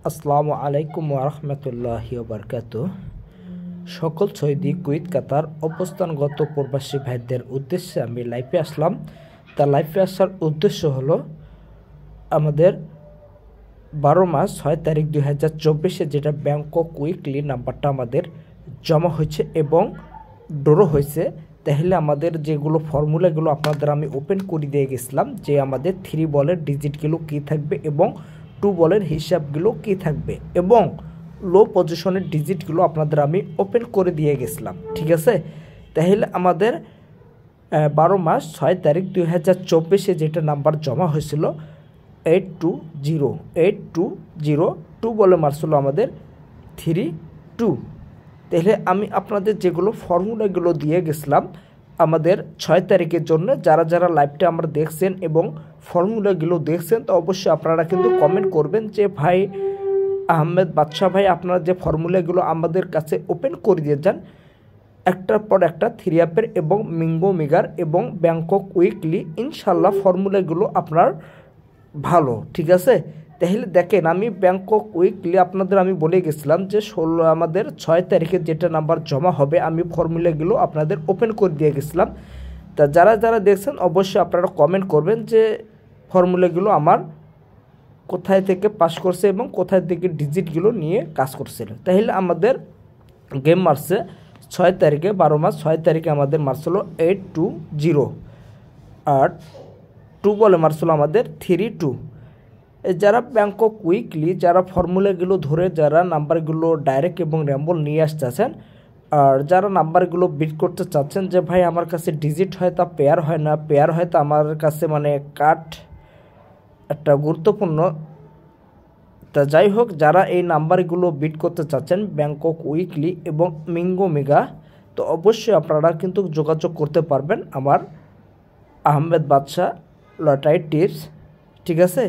আসসালামু আলাইকুম ওয়ারাহমাতুল্লাহি ওয়াবারাকাতুহু। সকল সৌদি, কুয়েত, কাতার অবস্থানগত প্রবাসী ভাইদের উদ্দেশ্যে আমি লাইভে আসলাম। তা লাইভে আসার উদ্দেশ্য হলো আমাদের 12 মাস 6 তারিখ 2024-এ যেটা ব্যাংকক উইকলি নাম্বারটা আমাদের জমা হয়েছে এবং ড্র হয়েছে। তাহলে আমাদের যেগুলো ফর্মুলাগুলো আপনাদের আমি ওপেন করে দিয়ে গেছিলাম, যে আমাদের 3 বলের ডিজিটগুলো কী থাকবে এবং 2 বলের হিসাবগুলো কী থাকবে এবং লো পজিশনের ডিজিটগুলো আপনাদের আমি ওপেন করে দিয়ে গেছিলাম, ঠিক আছে। তাহলে আমাদের 12 মাস 6 তারিখ 2024-এ যেটা নাম্বার জমা হয়েছিল 820 2 বলে মারছিল আমাদের 32। তাহলে আমি আপনাদের যেগুলো ফর্মুলাগুলো দিয়ে গেছিলাম আমাদের 6 তারিখের জন্য, যারা যারা লাইভটা আমরা দেখছেন এবং ফর্মুলাগুলো দেখছেন, তো অবশ্যই আপনারা কিন্তু কমেন্ট করবেন যে ভাই আহমেদ বাদশা ভাই, আপনারা যে ফর্মুলাগুলো আমাদের কাছে ওপেন করে দিয়ে যান একটার পর একটা 3 অ্যাপের এবং মিঙ্গো মেগার এবং ব্যাংকক উইকলি, ইনশাল্লাহ ফর্মুলাগুলো আপনার ভালো, ঠিক আছে। তাহলে দেখেন, আমি ব্যাংকক উইকলি আপনাদের আমি বলে গেছিলাম যে আমাদের 6 তারিখে যেটা নাম্বার জমা হবে আমি ফর্মুলাগুলো আপনাদের ওপেন করে দিয়ে গেছিলাম। তা যারা যারা দেখছেন অবশ্যই আপনারা কমেন্ট করবেন যে ফর্মুলাগুলো আমার কোথায় থেকে পাস করছে এবং কোথায় থেকে ডিজিটগুলো নিয়ে কাজ করছিল। তাহলে আমাদের গেম মারছে 6 তারিখে, 12 মাস 6 তারিখে আমাদের মারছিল 820 আর 2 বলে মারছিল আমাদের 32। যারা ব্যাংকক উইকলি যারা ফর্মুলাগুলো ধরে যারা নাম্বারগুলো ডাইরেক্ট এবং র্যাম্বল নিয়ে আসতেছেন, আর যারা নাম্বারগুলো বিট করতে চাচ্ছেন যে ভাই আমার কাছে ডিজিট হয় তা পেয়ার হয় না, পেয়ার হয় তা আমার কাছে মানে কাট একটা গুরুত্বপূর্ণ। তা যাই হোক, যারা এই নাম্বারগুলো বিট করতে চাচ্ছেন ব্যাংকক উইকলি এবং মিঙ্গো মেগা, তো অবশ্যই আপনারা কিন্তু যোগাযোগ করতে পারবেন আমার আহমেদ বাদশা লটারি টিপস, ঠিক আছে।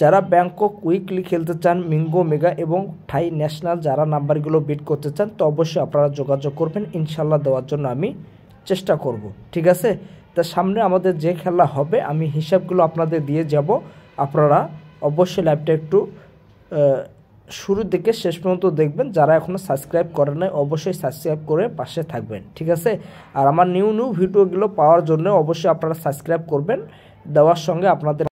যারা ব্যাংকক উইকলি খেলতে চান, মিঙ্গো মেগা এবং থাই ন্যাশনাল যারা নাম্বারগুলো বিট করতে চান, তো অবশ্যই আপনারা যোগাযোগ করবেন, ইনশাল্লাহ দেওয়ার জন্য আমি চেষ্টা করব, ঠিক আছে। তা সামনে আমাদের যে খেলা হবে আমি হিসাবগুলো আপনাদের দিয়ে যাব, আপনারা অবশ্যই লাইভটা একটু শুরুর দিকে শেষ পর্যন্ত দেখবেন। যারা এখনও সাবস্ক্রাইব করেন নাই অবশ্যই সাবস্ক্রাইব করে পাশে থাকবেন, ঠিক আছে। আর আমার নিউ ভিডিওগুলো পাওয়ার জন্য অবশ্যই আপনারা সাবস্ক্রাইব করবেন, দেওয়ার সঙ্গে আপনাদের